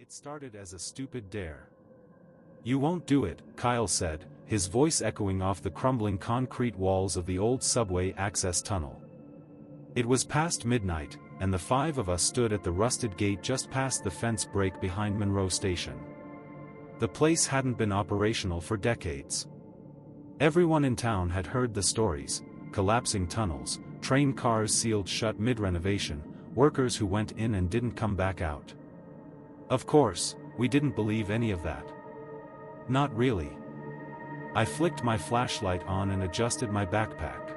It started as a stupid dare. "You won't do it," Kyle said, his voice echoing off the crumbling concrete walls of the old subway access tunnel. It was past midnight, and the five of us stood at the rusted gate just past the fence break behind Monroe Station. The place hadn't been operational for decades. Everyone in town had heard the stories: collapsing tunnels, train cars sealed shut mid-renovation, workers who went in and didn't come back out. Of course, we didn't believe any of that. Not really. I flicked my flashlight on and adjusted my backpack.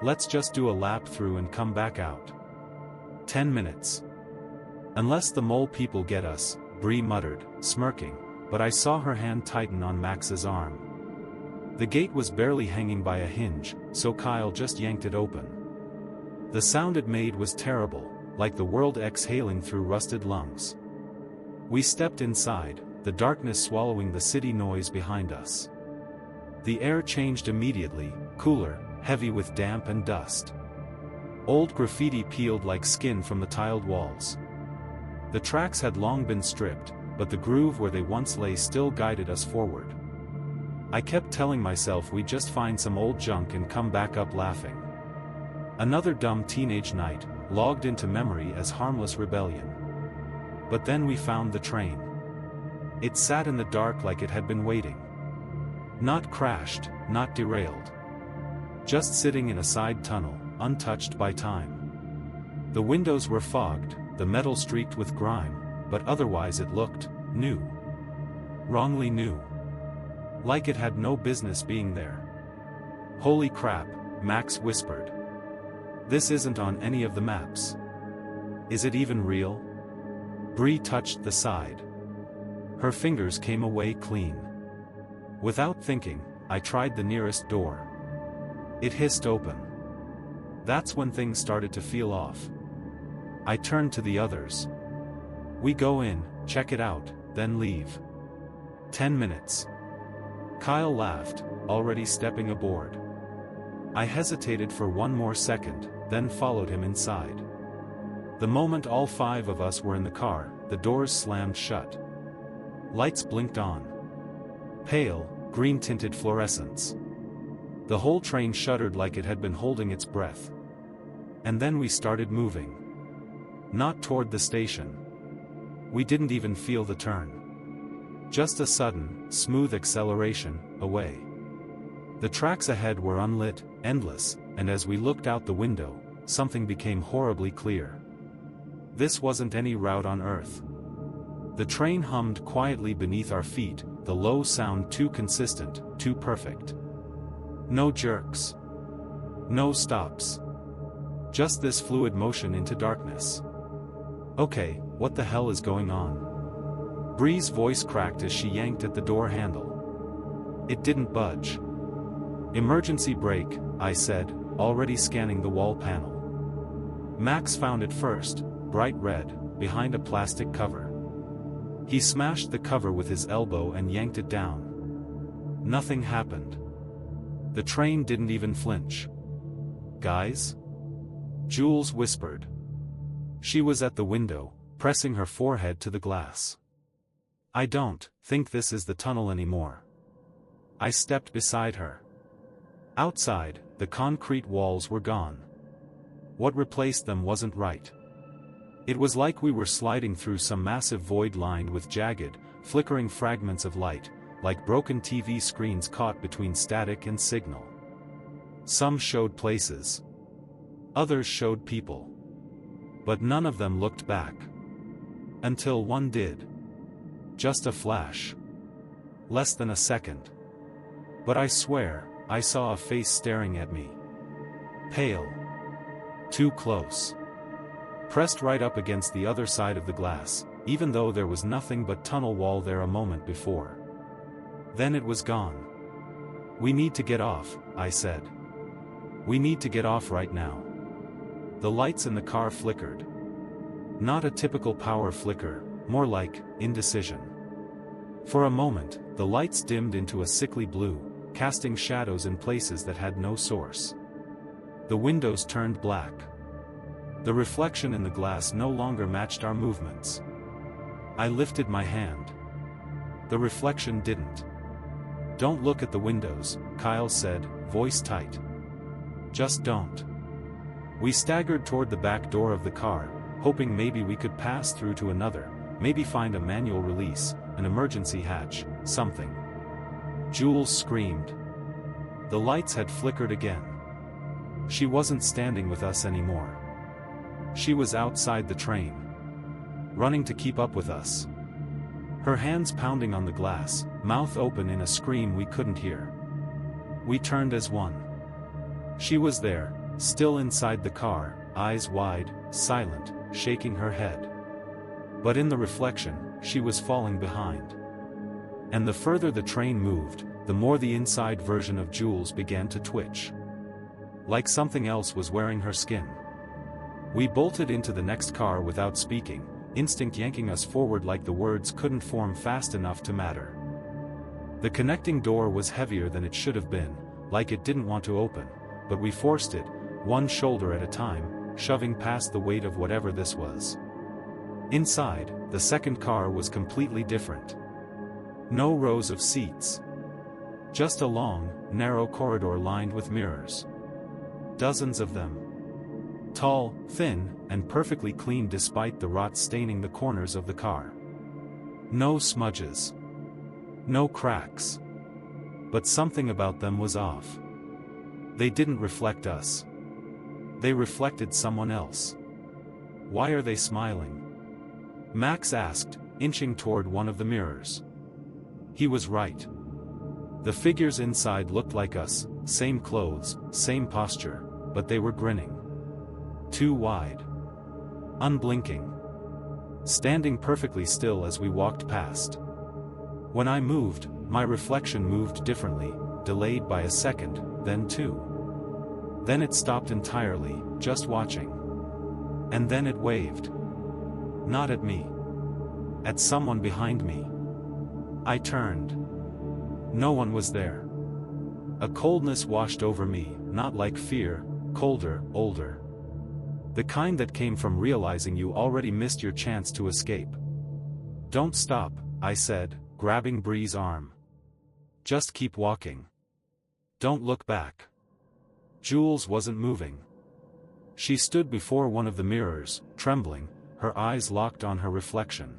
"Let's just do a lap through and come back out." 10 minutes. "Unless the mole people get us," Bree muttered, smirking, but I saw her hand tighten on Max's arm. The gate was barely hanging by a hinge, so Kyle just yanked it open. The sound it made was terrible, like the world exhaling through rusted lungs. We stepped inside, the darkness swallowing the city noise behind us. The air changed immediately, cooler, heavy with damp and dust. Old graffiti peeled like skin from the tiled walls. The tracks had long been stripped, but the groove where they once lay still guided us forward. I kept telling myself we'd just find some old junk and come back up laughing. Another dumb teenage night, logged into memory as harmless rebellion. But then we found the train. It sat in the dark like it had been waiting. Not crashed, not derailed. Just sitting in a side tunnel, untouched by time. The windows were fogged, the metal streaked with grime, but otherwise it looked new. Wrongly new. Like it had no business being there. "Holy crap," Max whispered. "This isn't on any of the maps. Is it even real?" Bree touched the side. Her fingers came away clean. Without thinking, I tried the nearest door. It hissed open. That's when things started to feel off. I turned to the others. "We go in, check it out, then leave." 10 minutes. Kyle laughed, already stepping aboard. I hesitated for one more second, then followed him inside. The moment all five of us were in the car, the doors slammed shut. Lights blinked on. Pale, green-tinted fluorescence. The whole train shuddered like it had been holding its breath. And then we started moving. Not toward the station. We didn't even feel the turn. Just a sudden, smooth acceleration, away. The tracks ahead were unlit, endless, and as we looked out the window, something became horribly clear. This wasn't any route on Earth. The train hummed quietly beneath our feet, the low sound too consistent, too perfect. No jerks. No stops. Just this fluid motion into darkness. "Okay, what the hell is going on?" Bree's voice cracked as she yanked at the door handle. It didn't budge. "Emergency brake," I said, already scanning the wall panel. Max found it first, bright red, behind a plastic cover. He smashed the cover with his elbow and yanked it down. Nothing happened. The train didn't even flinch. "Guys?" Jules whispered. She was at the window, pressing her forehead to the glass. "I don't think this is the tunnel anymore." I stepped beside her. Outside, the concrete walls were gone. What replaced them wasn't right. It was like we were sliding through some massive void lined with jagged, flickering fragments of light, like broken TV screens caught between static and signal. Some showed places. Others showed people. But none of them looked back. Until one did. Just a flash. Less than a second. But I swear, I saw a face staring at me. Pale. Too close. Pressed right up against the other side of the glass, even though there was nothing but tunnel wall there a moment before. Then it was gone. "We need to get off," I said. "We need to get off right now." The lights in the car flickered. Not a typical power flicker, more like indecision. For a moment, the lights dimmed into a sickly blue, casting shadows in places that had no source. The windows turned black. The reflection in the glass no longer matched our movements. I lifted my hand. The reflection didn't. "Don't look at the windows," Kyle said, voice tight. "Just don't." We staggered toward the back door of the car, hoping maybe we could pass through to another, maybe find a manual release, an emergency hatch, something. Jules screamed. The lights had flickered again. She wasn't standing with us anymore. She was outside the train, running to keep up with us. Her hands pounding on the glass, mouth open in a scream we couldn't hear. We turned as one. She was there, still inside the car, eyes wide, silent, shaking her head. But in the reflection, she was falling behind. And the further the train moved, the more the inside version of Jules began to twitch. Like something else was wearing her skin. We bolted into the next car without speaking, instinct yanking us forward like the words couldn't form fast enough to matter. The connecting door was heavier than it should have been, like it didn't want to open, but we forced it, one shoulder at a time, shoving past the weight of whatever this was. Inside, the second car was completely different. No rows of seats. Just a long, narrow corridor lined with mirrors. Dozens of them. Tall, thin, and perfectly clean despite the rot staining the corners of the car. No smudges. No cracks. But something about them was off. They didn't reflect us. They reflected someone else. "Why are they smiling?" Max asked, inching toward one of the mirrors. He was right. The figures inside looked like us, same clothes, same posture, but they were grinning. Too wide. Unblinking. Standing perfectly still as we walked past. When I moved, my reflection moved differently, delayed by a second, then two. Then it stopped entirely, just watching. And then it waved. Not at me. At someone behind me. I turned. No one was there. A coldness washed over me, not like fear, colder, older. The kind that came from realizing you already missed your chance to escape. "Don't stop," I said, grabbing Bree's arm. "Just keep walking. Don't look back." Jules wasn't moving. She stood before one of the mirrors, trembling, her eyes locked on her reflection.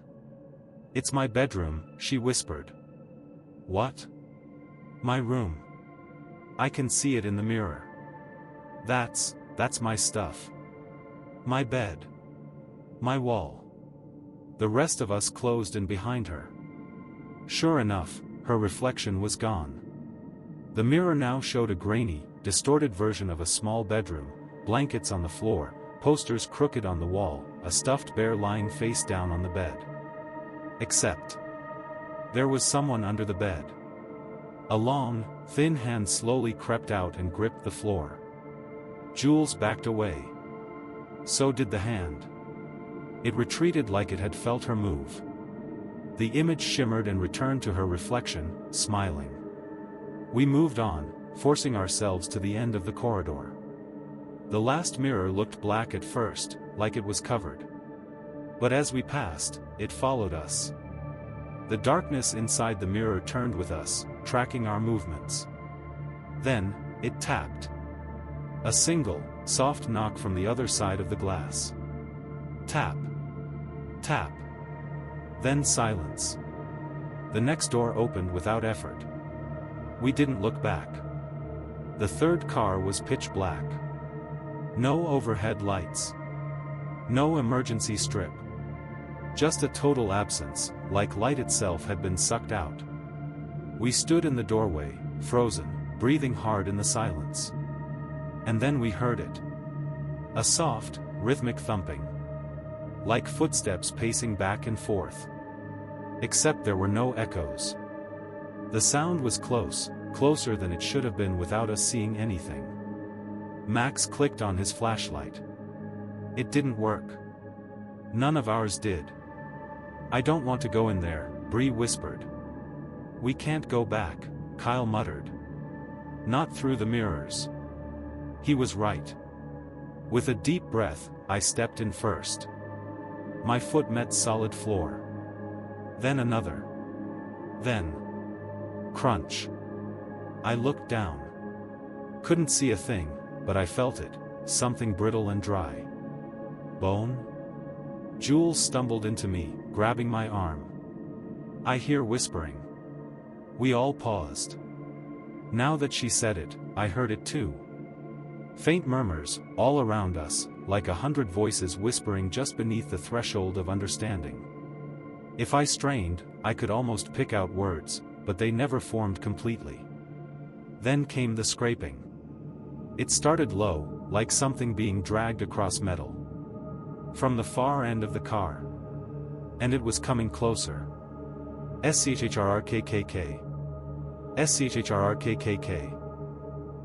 "It's my bedroom," she whispered. "What?" "My room. I can see it in the mirror. That's my stuff. My bed. My wall." The rest of us closed in behind her. Sure enough, her reflection was gone. The mirror now showed a grainy, distorted version of a small bedroom, blankets on the floor, posters crooked on the wall, a stuffed bear lying face down on the bed. Except there was someone under the bed. A long, thin hand slowly crept out and gripped the floor. Jules backed away. So did the hand. It retreated like it had felt her move. The image shimmered and returned to her reflection, smiling. We moved on, forcing ourselves to the end of the corridor. The last mirror looked black at first, like it was covered. But as we passed, it followed us. The darkness inside the mirror turned with us, tracking our movements. Then, it tapped. A single, soft knock from the other side of the glass. Tap. Tap. Then silence. The next door opened without effort. We didn't look back. The third car was pitch black. No overhead lights. No emergency strip. Just a total absence, like light itself had been sucked out. We stood in the doorway, frozen, breathing hard in the silence. And then we heard it. A soft, rhythmic thumping. Like footsteps pacing back and forth. Except there were no echoes. The sound was close, closer than it should have been without us seeing anything. Max clicked on his flashlight. It didn't work. None of ours did. "I don't want to go in there," Bree whispered. "We can't go back," Kyle muttered. "Not through the mirrors." He was right. With a deep breath, I stepped in first. My foot met solid floor. Then another. Then. Crunch. I looked down. Couldn't see a thing, but I felt it, something brittle and dry. Bone? Jules stumbled into me, grabbing my arm. I hear whispering. We all paused. Now that she said it, I heard it too. Faint murmurs, all around us, like 100 voices whispering just beneath the threshold of understanding. If I strained, I could almost pick out words, but they never formed completely. Then came the scraping. It started low, like something being dragged across metal. From the far end of the car. And it was coming closer. SCHRRKKK. SCHRRKKK.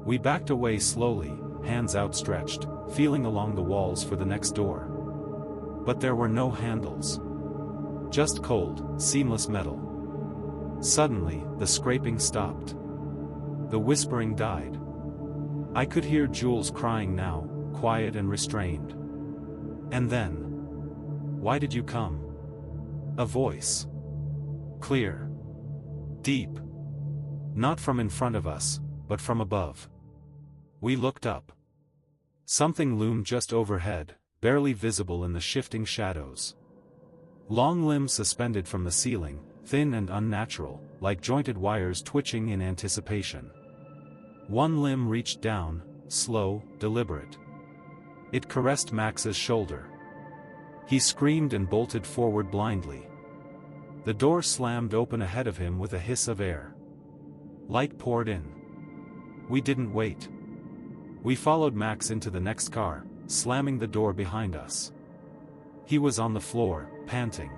We backed away slowly, hands outstretched, feeling along the walls for the next door. But there were no handles. Just cold, seamless metal. Suddenly, the scraping stopped. The whispering died. I could hear Jules crying now, quiet and restrained. And then. Why did you come? A voice. Clear. Deep. Not from in front of us, but from above. We looked up. Something loomed just overhead, barely visible in the shifting shadows. Long limbs suspended from the ceiling, thin and unnatural, like jointed wires twitching in anticipation. One limb reached down, slow, deliberate. It caressed Max's shoulder. He screamed and bolted forward blindly. The door slammed open ahead of him with a hiss of air. Light poured in. We didn't wait. We followed Max into the next car, slamming the door behind us. He was on the floor, panting.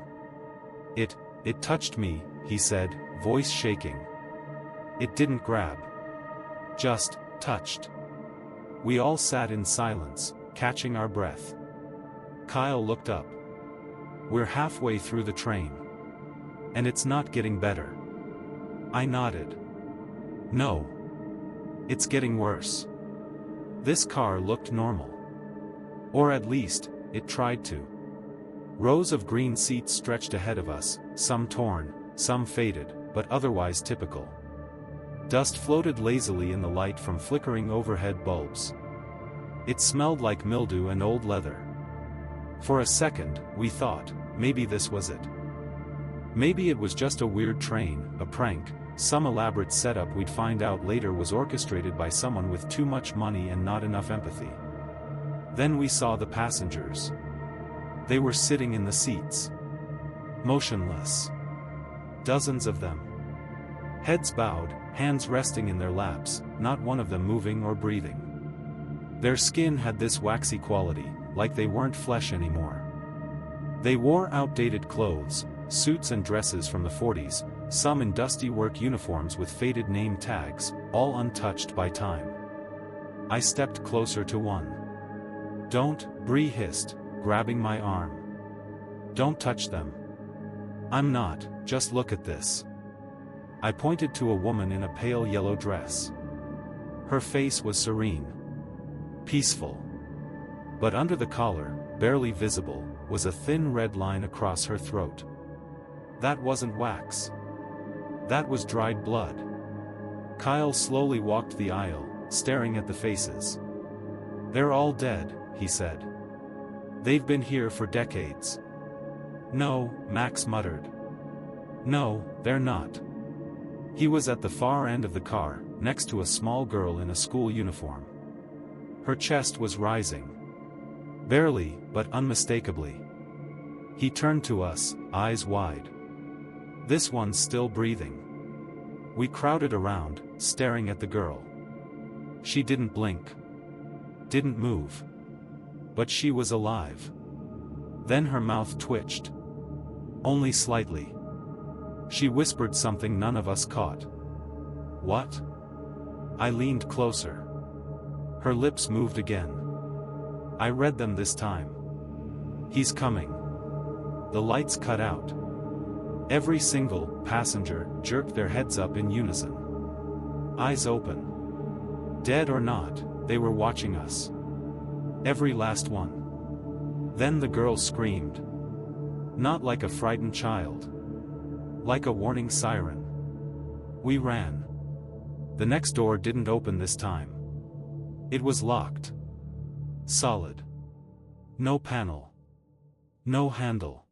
It touched me, he said, voice shaking. It didn't grab. Just touched. We all sat in silence, catching our breath. Kyle looked up. We're halfway through the train. And it's not getting better. I nodded. No. It's getting worse. This car looked normal. Or at least, it tried to. Rows of green seats stretched ahead of us, some torn, some faded, but otherwise typical. Dust floated lazily in the light from flickering overhead bulbs. It smelled like mildew and old leather. For a second, we thought, maybe this was it. Maybe it was just a weird train, a prank, some elaborate setup we'd find out later was orchestrated by someone with too much money and not enough empathy. Then we saw the passengers. They were sitting in the seats. Motionless. Dozens of them. Heads bowed, hands resting in their laps, not one of them moving or breathing. Their skin had this waxy quality, like they weren't flesh anymore. They wore outdated clothes, suits and dresses from the 40s, some in dusty work uniforms with faded name tags, all untouched by time. I stepped closer to one. Don't, Bree hissed, grabbing my arm. Don't touch them. I'm not, just look at this. I pointed to a woman in a pale yellow dress. Her face was serene. Peaceful. But under the collar, barely visible, was a thin red line across her throat. That wasn't wax. That was dried blood. Kyle slowly walked the aisle, staring at the faces. They're all dead, he said. They've been here for decades. No, Max muttered. No, they're not. He was at the far end of the car, next to a small girl in a school uniform. Her chest was rising. Barely, but unmistakably. He turned to us, eyes wide. This one's still breathing. We crowded around, staring at the girl. She didn't blink. Didn't move. But she was alive. Then her mouth twitched. Only slightly. She whispered something none of us caught. What? I leaned closer. Her lips moved again. I read them this time. He's coming. The lights cut out. Every single passenger jerked their heads up in unison. Eyes open. Dead or not, they were watching us. Every last one. Then the girl screamed. Not like a frightened child. Like a warning siren. We ran. The next door didn't open this time. It was locked. Solid. No panel. No handle.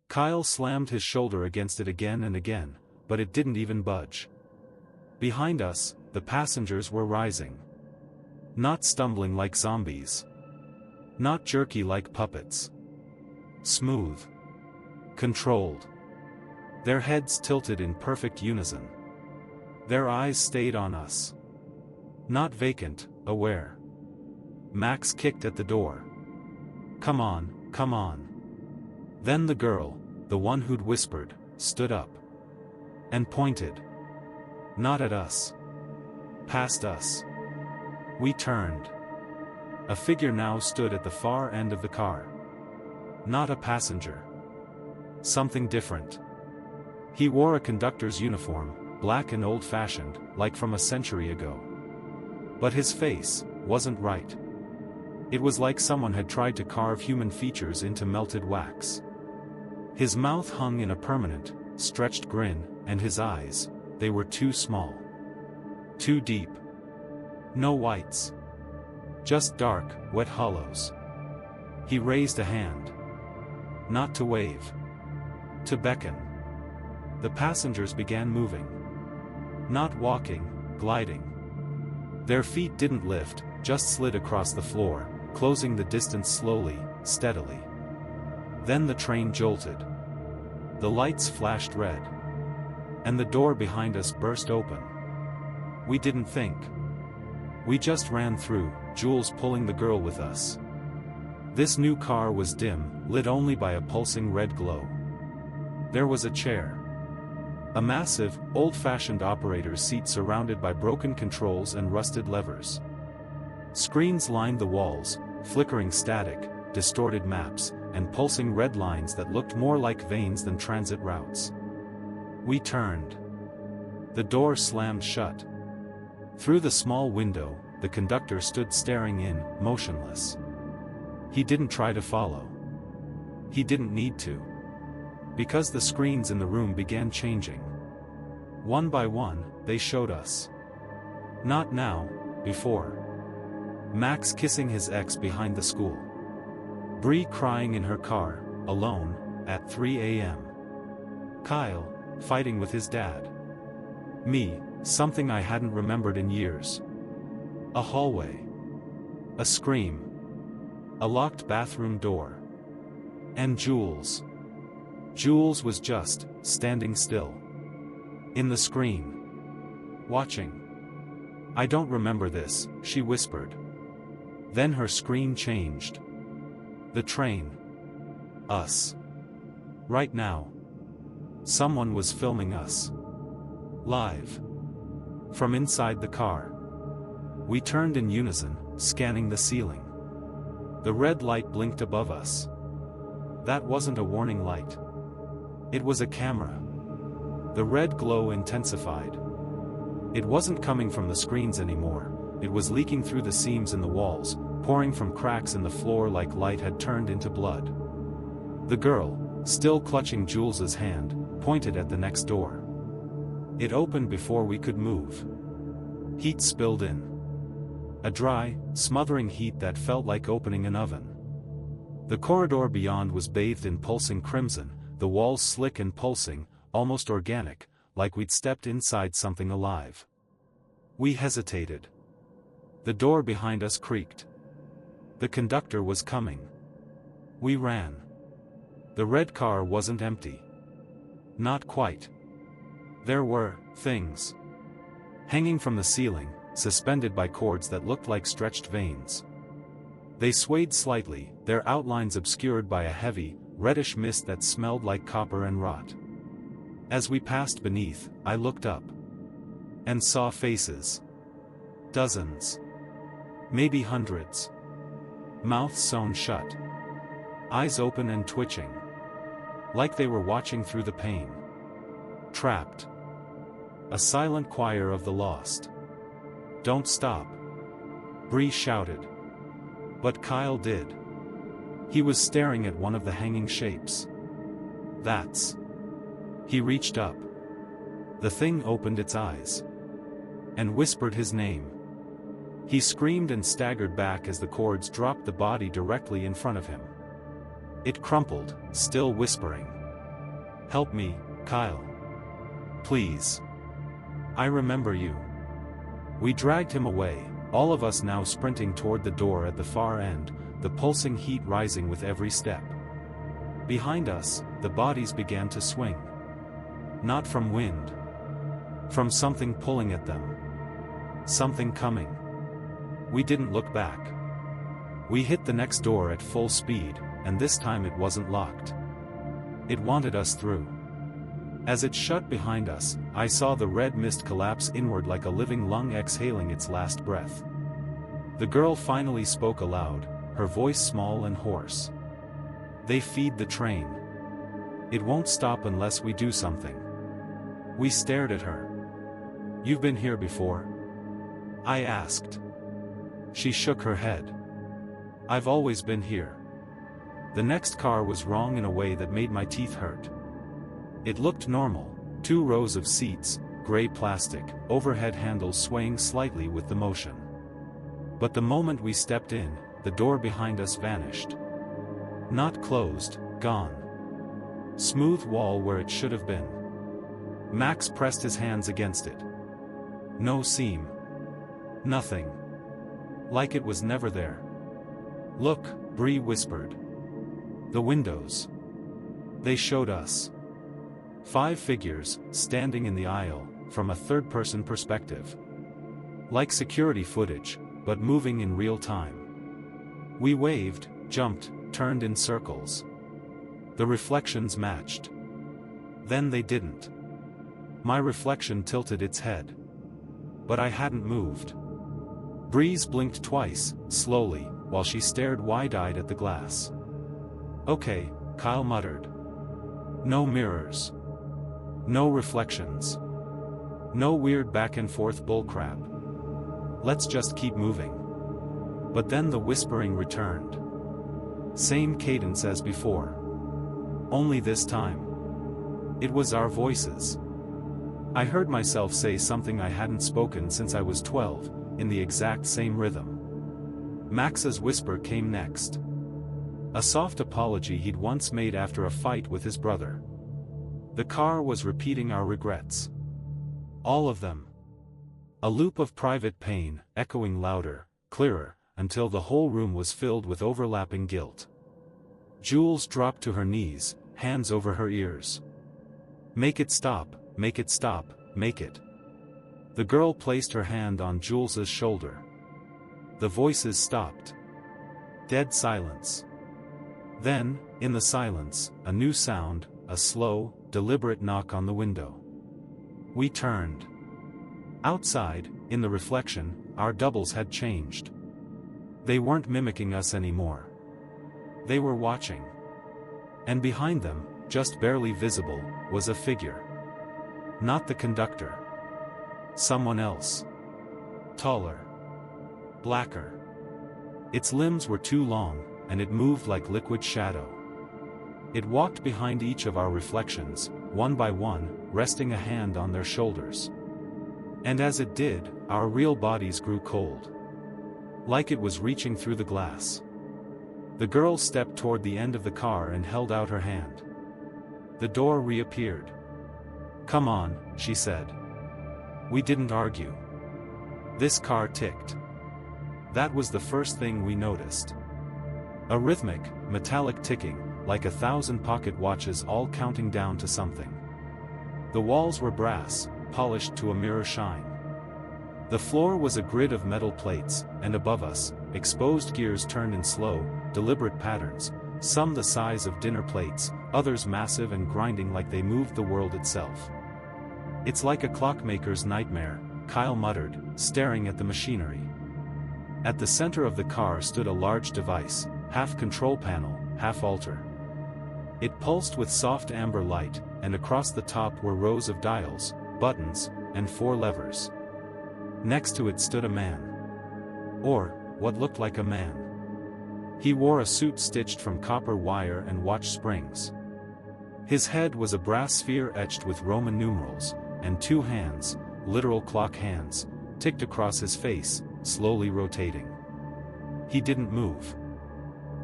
Kyle slammed his shoulder against it again and again, but it didn't even budge. Behind us, the passengers were rising. Not stumbling like zombies. Not jerky like puppets. Smooth. Controlled. Their heads tilted in perfect unison. Their eyes stayed on us. Not vacant, aware. Max kicked at the door. Come on, come on. Then the girl, the one who'd whispered, stood up. And pointed. Not at us. Past us. We turned. A figure now stood at the far end of the car. Not a passenger. Something different. He wore a conductor's uniform, black and old-fashioned, like from a century ago. But his face wasn't right. It was like someone had tried to carve human features into melted wax. His mouth hung in a permanent, stretched grin, and his eyes, they were too small. Too deep. No whites. Just dark, wet hollows. He raised a hand. Not to wave. To beckon. The passengers began moving. Not walking, gliding. Their feet didn't lift, just slid across the floor, closing the distance slowly, steadily. Then the train jolted. The lights flashed red. And the door behind us burst open. We didn't think. We just ran through, Jules pulling the girl with us. This new car was dim, lit only by a pulsing red glow. There was a chair. A massive, old-fashioned operator's seat surrounded by broken controls and rusted levers. Screens lined the walls, flickering static, distorted maps, and pulsing red lines that looked more like veins than transit routes. We turned. The door slammed shut. Through the small window, the conductor stood staring in, motionless. He didn't try to follow. He didn't need to. Because the screens in the room began changing. One by one, they showed us. Not now, before. Max kissing his ex behind the school. Bree crying in her car, alone, at 3 a.m. Kyle, fighting with his dad. Me, something I hadn't remembered in years. A hallway. A scream. A locked bathroom door. And Jules. Jules was just, standing still. In the screen. Watching. I don't remember this, she whispered. Then her screen changed. The train. Us. Right now. Someone was filming us. Live. From inside the car. We turned in unison, scanning the ceiling. The red light blinked above us. That wasn't a warning light. It was a camera. The red glow intensified. It wasn't coming from the screens anymore, it was leaking through the seams in the walls, pouring from cracks in the floor like light had turned into blood. The girl, still clutching Jules's hand, pointed at the next door. It opened before we could move. Heat spilled in. A dry, smothering heat that felt like opening an oven. The corridor beyond was bathed in pulsing crimson, the walls slick and pulsing, almost organic, like we'd stepped inside something alive. We hesitated. The door behind us creaked. The conductor was coming. We ran. The red car wasn't empty. Not quite. There were things hanging from the ceiling, suspended by cords that looked like stretched veins. They swayed slightly, their outlines obscured by a heavy, reddish mist that smelled like copper and rot. As we passed beneath, I looked up. And saw faces. Dozens. Maybe hundreds. Mouths sewn shut. Eyes open and twitching. Like they were watching through the pain. Trapped. A silent choir of the lost. Don't stop. Bree shouted. But Kyle did. He was staring at one of the hanging shapes. That's. He reached up. The thing opened its eyes. And whispered his name. He screamed and staggered back as the cords dropped the body directly in front of him. It crumpled, still whispering. "Help me, Kyle. Please. I remember you." We dragged him away, all of us now sprinting toward the door at the far end, the pulsing heat rising with every step. Behind us, the bodies began to swing. Not from wind. From something pulling at them. Something coming. We didn't look back. We hit the next door at full speed, and this time it wasn't locked. It wanted us through. As it shut behind us, I saw the red mist collapse inward like a living lung exhaling its last breath. The girl finally spoke aloud, her voice small and hoarse. "They feed the train. It won't stop unless we do something." We stared at her. "You've been here before?" I asked. She shook her head. "I've always been here." The next car was wrong in a way that made my teeth hurt. It looked normal, 2 rows of seats, gray plastic, overhead handles swaying slightly with the motion. But the moment we stepped in, the door behind us vanished. Not closed, gone. Smooth wall where it should have been. Max pressed his hands against it. No seam. Nothing. Like it was never there. "Look," Bree whispered. "The windows. They showed us. 5 figures, standing in the aisle, from a third-person perspective. Like security footage, but moving in real time." We waved, jumped, turned in circles. The reflections matched. Then they didn't. My reflection tilted its head. But I hadn't moved. Breeze blinked twice, slowly, while she stared wide-eyed at the glass. "Okay," Kyle muttered. "No mirrors. No reflections. No weird back-and-forth bullcrap. Let's just keep moving." But then the whispering returned. Same cadence as before. Only this time. It was our voices. I heard myself say something I hadn't spoken since I was 12, in the exact same rhythm. Max's whisper came next. A soft apology he'd once made after a fight with his brother. The car was repeating our regrets. All of them. A loop of private pain, echoing louder, clearer, until the whole room was filled with overlapping guilt. Jules dropped to her knees, hands over her ears. "Make it stop, make it stop, make it." The girl placed her hand on Jules's shoulder. The voices stopped. Dead silence. Then, in the silence, a new sound, a slow, deliberate knock on the window. We turned. Outside, in the reflection, our doubles had changed. They weren't mimicking us anymore. They were watching. And behind them, just barely visible, was a figure. Not the conductor. Someone else. Taller. Blacker. Its limbs were too long, and it moved like liquid shadow. It walked behind each of our reflections, one by one, resting a hand on their shoulders. And as it did, our real bodies grew cold. Like it was reaching through the glass. The girl stepped toward the end of the car and held out her hand. The door reappeared. "Come on," she said. We didn't argue. This car ticked. That was the first thing we noticed. A rhythmic, metallic ticking, like 1,000 pocket watches all counting down to something. The walls were brass, polished to a mirror shine. The floor was a grid of metal plates, and above us, exposed gears turned in slow, deliberate patterns, some the size of dinner plates, others massive and grinding like they moved the world itself. "It's like a clockmaker's nightmare," Kyle muttered, staring at the machinery. At the center of the car stood a large device, half control panel, half altar. It pulsed with soft amber light, and across the top were rows of dials, buttons, and 4 levers. Next to it stood a man. Or, what looked like a man. He wore a suit stitched from copper wire and watch springs. His head was a brass sphere etched with Roman numerals, and two hands, literal clock hands, ticked across his face, slowly rotating. He didn't move.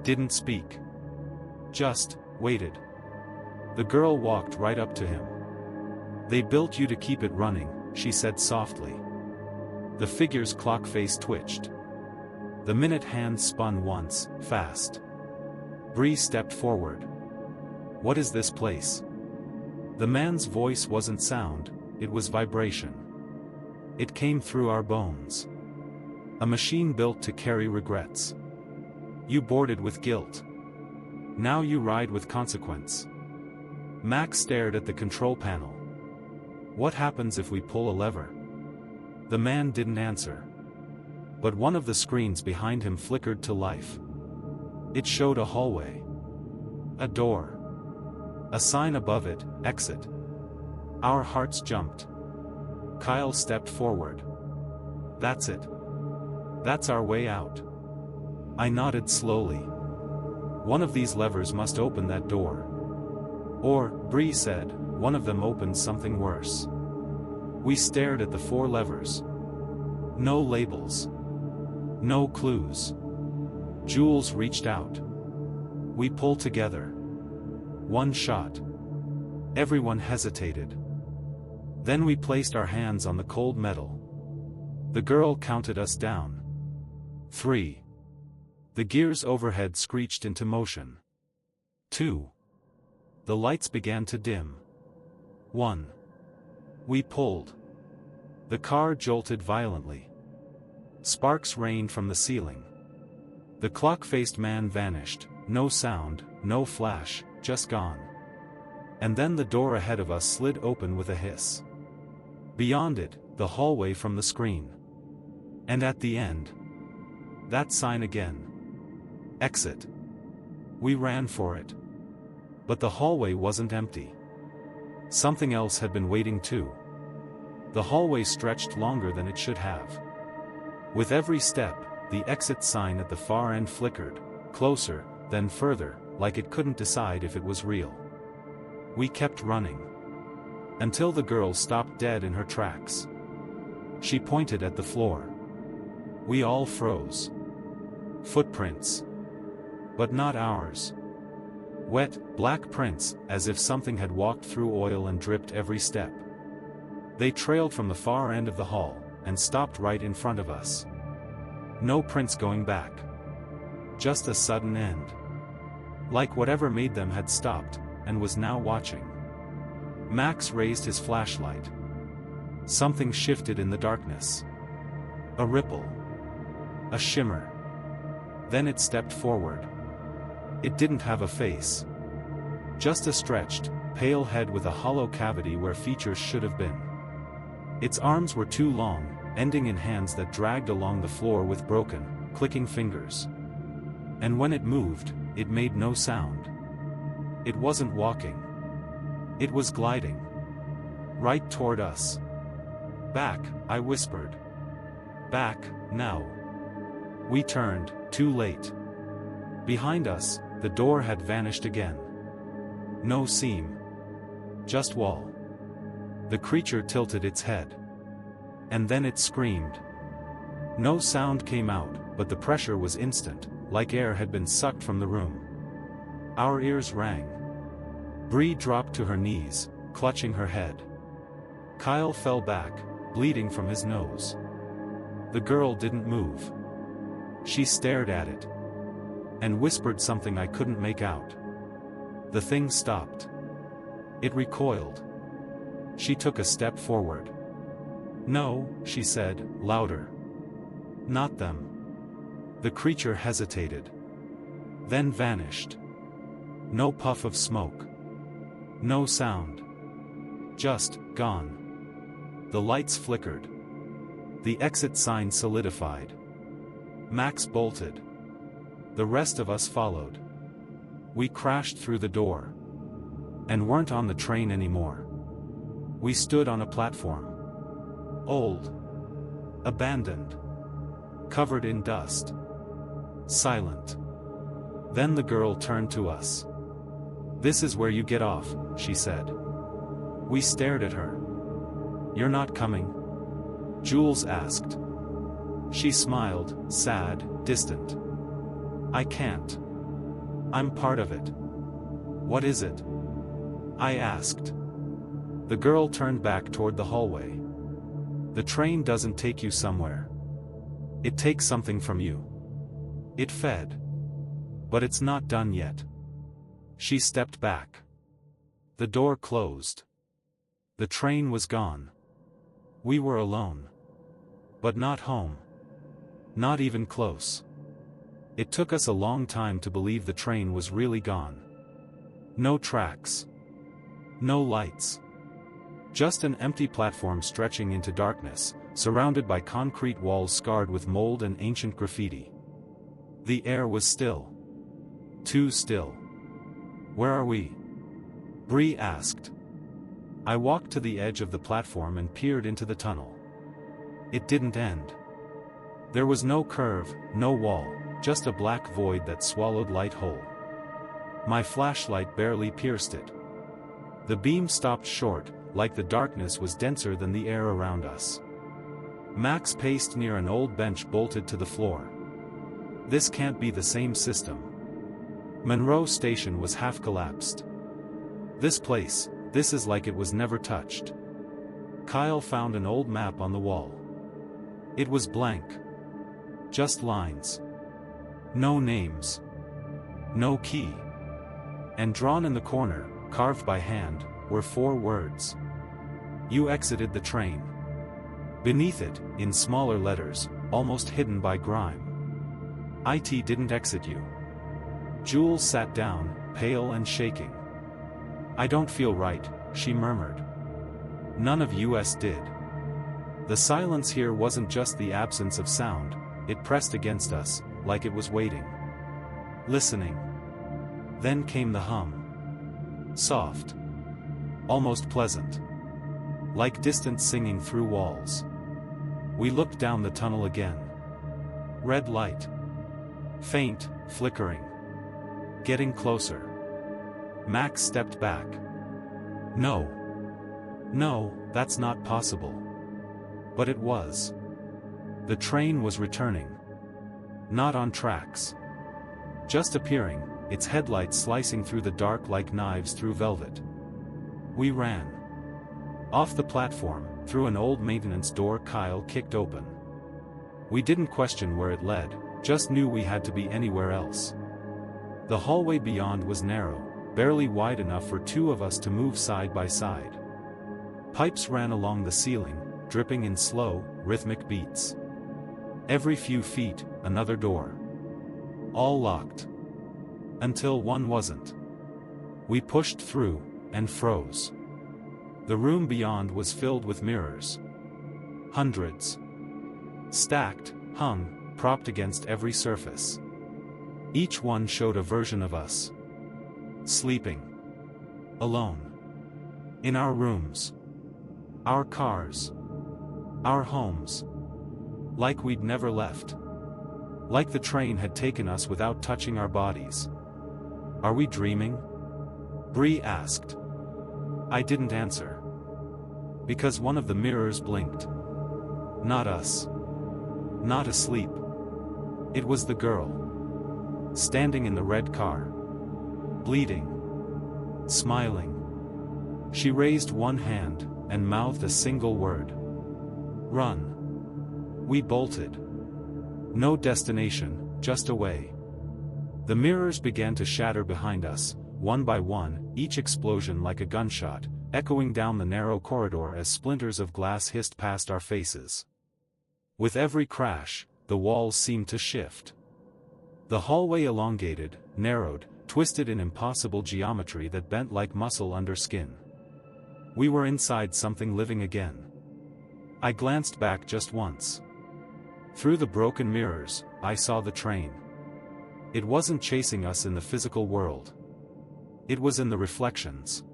Didn't speak. Just waited. The girl walked right up to him. "They built you to keep it running," she said softly. The figure's clock face twitched. The minute hand spun once, fast. Bree stepped forward. "What is this place?" The man's voice wasn't sound, it was vibration. It came through our bones. "A machine built to carry regrets. You boarded with guilt. Now you ride with consequence." Max stared at the control panel. "What happens if we pull a lever?" The man didn't answer. But one of the screens behind him flickered to life. It showed a hallway. A door. A sign above it, "Exit." Our hearts jumped. Kyle stepped forward. "That's it. That's our way out." I nodded slowly. "One of these levers must open that door." Or, Bree said, "one of them opens something worse." We stared at the four levers. No labels. No clues. Jules reached out. We pulled together. One shot. Everyone hesitated. Then we placed our hands on the cold metal. The girl counted us down. 3. The gears overhead screeched into motion. 2. The lights began to dim. 1. We pulled. The car jolted violently. Sparks rained from the ceiling. The clock-faced man vanished, no sound, no flash, just gone. And then the door ahead of us slid open with a hiss. Beyond it, the hallway from the screen. And at the end, that sign again. "Exit." We ran for it. But the hallway wasn't empty. Something else had been waiting too. The hallway stretched longer than it should have. With every step, the exit sign at the far end flickered, closer, then further, like it couldn't decide if it was real. We kept running. Until the girl stopped dead in her tracks. She pointed at the floor. We all froze. Footprints. But not ours. Wet, black prints, as if something had walked through oil and dripped every step. They trailed from the far end of the hall, and stopped right in front of us. No prints going back. Just a sudden end. Like whatever made them had stopped, and was now watching. Max raised his flashlight. Something shifted in the darkness. A ripple. A shimmer. Then it stepped forward. It didn't have a face. Just a stretched, pale head with a hollow cavity where features should have been. Its arms were too long, ending in hands that dragged along the floor with broken, clicking fingers. And when it moved, it made no sound. It wasn't walking. It was gliding. Right toward us. "Back," I whispered. "Back, now." We turned, too late. Behind us, the door had vanished again. No seam. Just wall. The creature tilted its head. And then it screamed. No sound came out, but the pressure was instant, like air had been sucked from the room. Our ears rang. Bree dropped to her knees, clutching her head. Kyle fell back, bleeding from his nose. The girl didn't move. She stared at it. And whispered something I couldn't make out. The thing stopped. It recoiled. She took a step forward. "No," she said, louder. "Not them." The creature hesitated. Then vanished. No puff of smoke. No sound. Just, gone. The lights flickered. The exit sign solidified. Max bolted. The rest of us followed. We crashed through the door. And weren't on the train anymore. We stood on a platform. Old. Abandoned. Covered in dust. Silent. Then the girl turned to us. "This is where you get off," she said. We stared at her. "You're not coming?" Jules asked. She smiled, sad, distant. "I can't. I'm part of it." "What is it?" I asked. The girl turned back toward the hallway. "The train doesn't take you somewhere. It takes something from you. It fed. But it's not done yet." She stepped back. The door closed. The train was gone. We were alone. But not home. Not even close. It took us a long time to believe the train was really gone. No tracks. No lights. Just an empty platform stretching into darkness, surrounded by concrete walls scarred with mold and ancient graffiti. The air was still. Too still. "Where are we?" Bree asked. I walked to the edge of the platform and peered into the tunnel. It didn't end. There was no curve, no wall, just a black void that swallowed light whole. My flashlight barely pierced it. The beam stopped short, like the darkness was denser than the air around us. Max paced near an old bench bolted to the floor. "This can't be the same system." Monroe Station was half collapsed. "This place, this is like it was never touched." Kyle found an old map on the wall. It was blank. Just lines. No names. No key. And drawn in the corner, carved by hand, were 4 words. "You exited the train." Beneath it, in smaller letters, almost hidden by grime. "IT didn't exit you." Jules sat down, pale and shaking. "I don't feel right," she murmured. "None of us did." The silence here wasn't just the absence of sound, it pressed against us, like it was waiting. Listening. Then came the hum. Soft. Almost pleasant. Like distant singing through walls. We looked down the tunnel again. Red light. Faint, flickering. Getting closer. Max stepped back. "No. No, that's not possible." But it was. The train was returning. Not on tracks. Just appearing, its headlights slicing through the dark like knives through velvet. We ran. Off the platform, through an old maintenance door Kyle kicked open. We didn't question where it led, just knew we had to be anywhere else. The hallway beyond was narrow, barely wide enough for 2 of us to move side by side. Pipes ran along the ceiling, dripping in slow, rhythmic beats. Every few feet, another door. All locked. Until one wasn't. We pushed through, and froze. The room beyond was filled with mirrors. Hundreds. Stacked, hung, propped against every surface. Each one showed a version of us. Sleeping. Alone. In our rooms. Our cars. Our homes. Like we'd never left. Like the train had taken us without touching our bodies. "Are we dreaming?" Bree asked. I didn't answer. Because one of the mirrors blinked. Not us. Not asleep. It was the girl. Standing in the red car. Bleeding. Smiling. She raised one hand, and mouthed a single word. "Run." We bolted. No destination, just away. The mirrors began to shatter behind us, one by one, each explosion like a gunshot, echoing down the narrow corridor as splinters of glass hissed past our faces. With every crash, the walls seemed to shift. The hallway elongated, narrowed, twisted in impossible geometry that bent like muscle under skin. We were inside something living again. I glanced back just once. Through the broken mirrors, I saw the train. It wasn't chasing us in the physical world. It was in the reflections.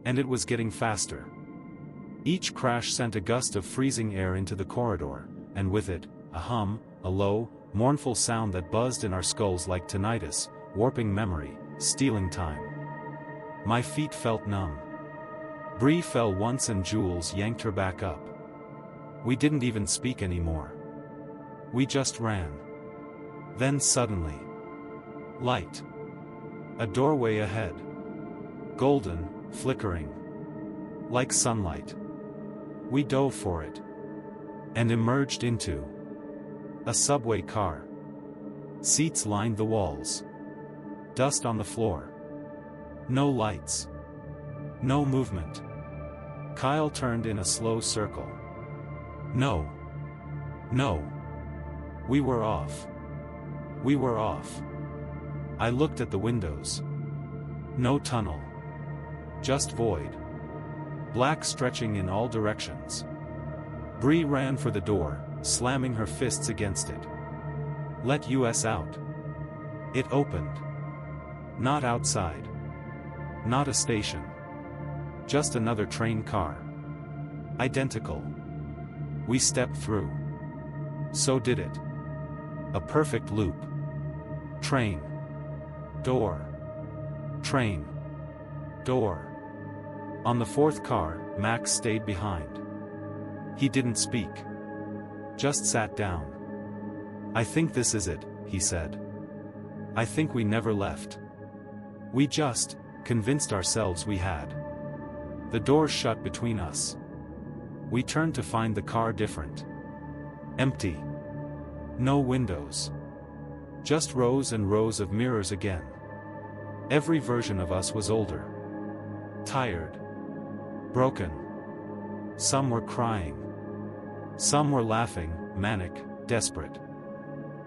And it was getting faster. Each crash sent a gust of freezing air into the corridor, and with it, a hum, a low, mournful sound that buzzed in our skulls like tinnitus, warping memory, stealing time. My feet felt numb. Bree fell once and Jules yanked her back up. We didn't even speak anymore. We just ran. Then suddenly. Light. A doorway ahead. Golden, flickering. Like sunlight. We dove for it. And emerged into a subway car. Seats lined the walls. Dust on the floor. No lights. No movement. Kyle turned in a slow circle. No. No. We were off. We were off. I looked at the windows. No tunnel. Just void. Black stretching in all directions. Bree ran for the door, slamming her fists against it. Let us out. It opened. Not outside. Not a station. Just another train car. Identical. We stepped through. So did it. A perfect loop. Train. Door. Train. Door. On the fourth car, Max stayed behind. He didn't speak. Just sat down. I think this is it, he said. I think we never left. We just convinced ourselves we had. The door shut between us. We turned to find the car different. Empty. No windows. Just rows and rows of mirrors again. Every version of us was older. Tired. Broken. Some were crying. Some were laughing, manic, desperate.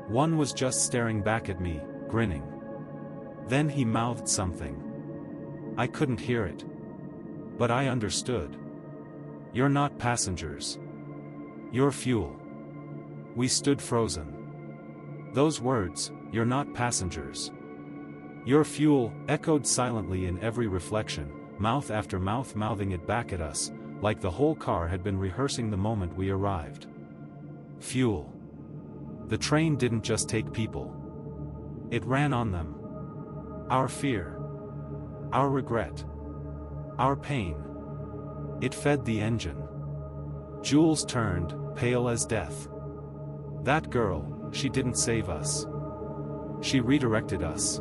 One was just staring back at me, grinning. Then he mouthed something. I couldn't hear it. But I understood. You're not passengers. You're fuel. We stood frozen. Those words, you're not passengers. You're fuel, echoed silently in every reflection, mouth after mouth mouthing it back at us, like the whole car had been rehearsing the moment we arrived. Fuel. The train didn't just take people. It ran on them. Our fear. Our regret. Our pain. It fed the engine. Jules turned, pale as death. That girl, she didn't save us. She redirected us.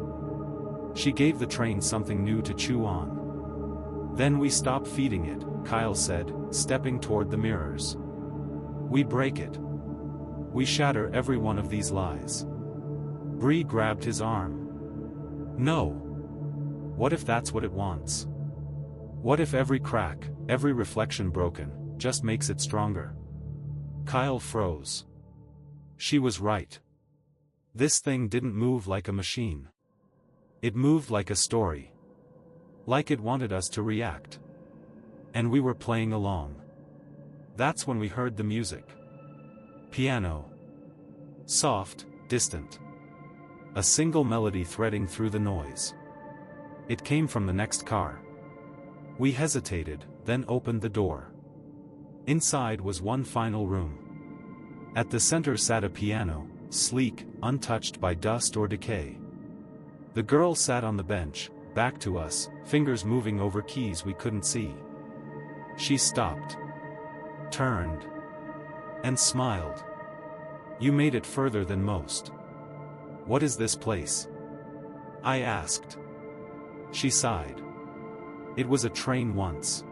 She gave the train something new to chew on. Then we stop feeding it, Kyle said, stepping toward the mirrors. We break it. We shatter every one of these lies. Bree grabbed his arm. No. What if that's what it wants? What if every crack, every reflection broken, just makes it stronger? Kyle froze. She was right. This thing didn't move like a machine. It moved like a story. Like it wanted us to react. And we were playing along. That's when we heard the music. Piano. Soft, distant. A single melody threading through the noise. It came from the next car. We hesitated, then opened the door. Inside was one final room. At the center sat a piano, sleek, untouched by dust or decay. The girl sat on the bench, back to us, fingers moving over keys we couldn't see. She stopped. Turned. And smiled. You made it further than most. What is this place? I asked. She sighed. It was a train once.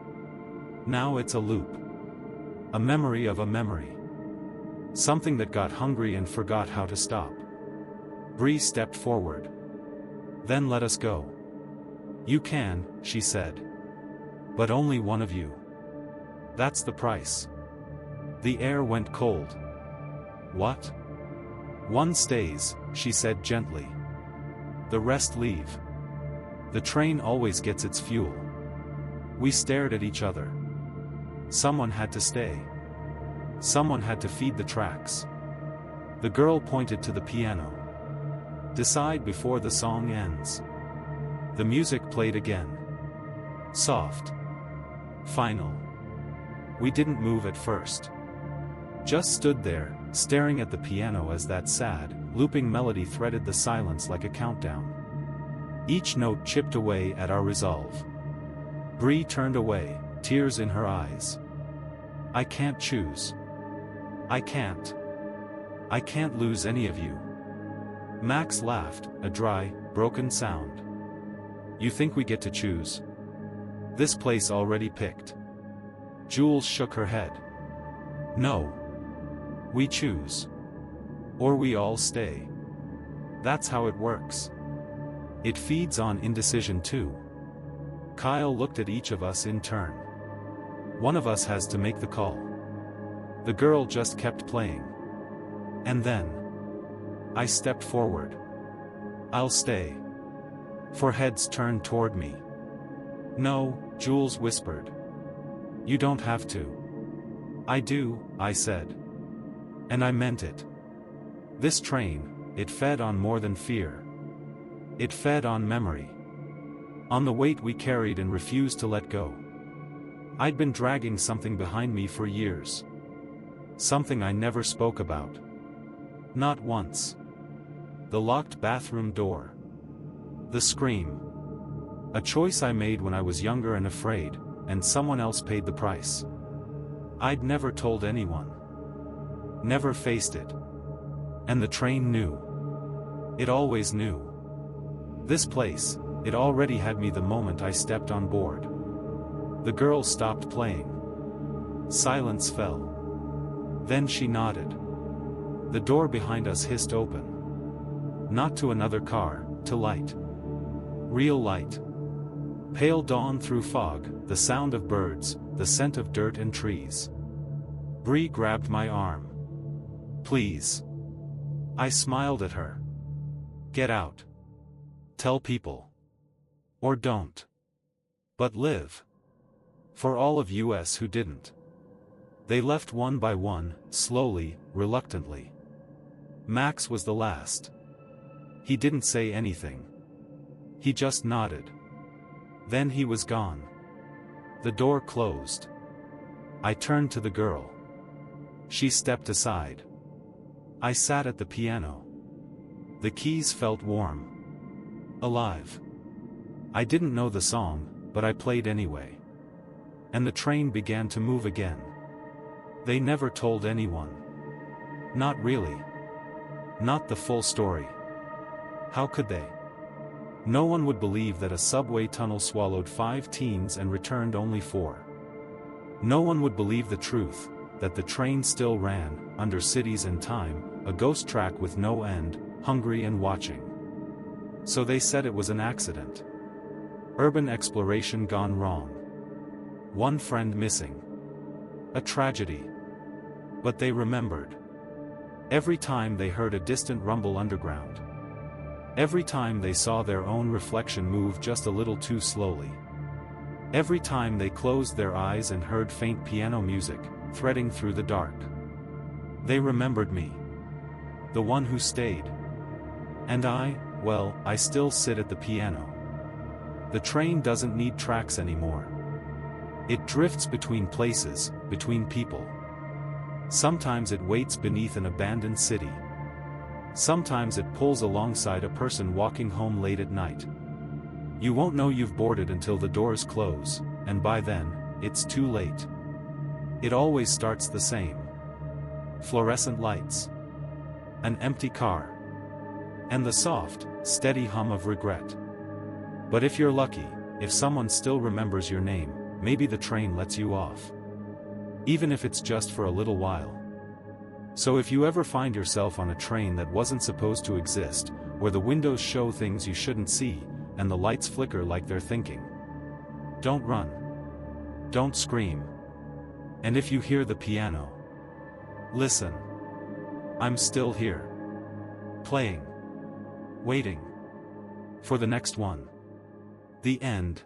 Now it's a loop. A memory of a memory. Something that got hungry and forgot how to stop. Bree stepped forward. Then let us go. You can, she said. But only one of you. That's the price. The air went cold. What? One stays, she said gently. The rest leave. The train always gets its fuel. We stared at each other. Someone had to stay. Someone had to feed the tracks. The girl pointed to the piano. Decide before the song ends. The music played again. Soft. Final. We didn't move at first. Just stood there, staring at the piano as that sad, looping melody threaded the silence like a countdown. Each note chipped away at our resolve. Bree turned away, tears in her eyes. I can't choose. I can't. I can't lose any of you. Max laughed, a dry, broken sound. You think we get to choose? This place already picked. Jules shook her head. No. We choose. Or we all stay. That's how it works. It feeds on indecision too. Kyle looked at each of us in turn. One of us has to make the call. The girl just kept playing. And then I stepped forward. I'll stay. 4 heads turned toward me. No, Jules whispered. You don't have to. I do, I said. And I meant it. This train, it fed on more than fear. It fed on memory. On the weight we carried and refused to let go. I'd been dragging something behind me for years. Something I never spoke about. Not once. The locked bathroom door. The scream. A choice I made when I was younger and afraid, and someone else paid the price. I'd never told anyone. Never faced it. And the train knew. It always knew. This place, it already had me the moment I stepped on board. The girl stopped playing. Silence fell. Then she nodded. The door behind us hissed open. Not to another car, to light. Real light. Pale dawn through fog, the sound of birds, the scent of dirt and trees. Bree grabbed my arm. Please. I smiled at her. Get out. Tell people. Or don't. But live. For all of us who didn't. They left one by one, slowly, reluctantly. Max was the last. He didn't say anything. He just nodded. Then he was gone. The door closed. I turned to the girl. She stepped aside. I sat at the piano. The keys felt warm. Alive. I didn't know the song, but I played anyway. And the train began to move again. They never told anyone. Not really. Not the full story. How could they? No one would believe that a subway tunnel swallowed 5 teens and returned only 4. No one would believe the truth, that the train still ran, under cities and time, a ghost track with no end, hungry and watching. So they said it was an accident. Urban exploration gone wrong. One friend missing. A tragedy. But they remembered. Every time they heard a distant rumble underground. Every time they saw their own reflection move just a little too slowly. Every time they closed their eyes and heard faint piano music, threading through the dark. They remembered me. The one who stayed. And well, I still sit at the piano. The train doesn't need tracks anymore. It drifts between places, between people. Sometimes it waits beneath an abandoned city. Sometimes it pulls alongside a person walking home late at night. You won't know you've boarded until the doors close, and by then, it's too late. It always starts the same. Fluorescent lights. An empty car. And the soft, steady hum of regret. But if you're lucky, if someone still remembers your name, maybe the train lets you off. Even if it's just for a little while. So if you ever find yourself on a train that wasn't supposed to exist, where the windows show things you shouldn't see, and the lights flicker like they're thinking, don't run. Don't scream. And if you hear the piano, listen. I'm still here. Playing. Waiting. For the next one. The end.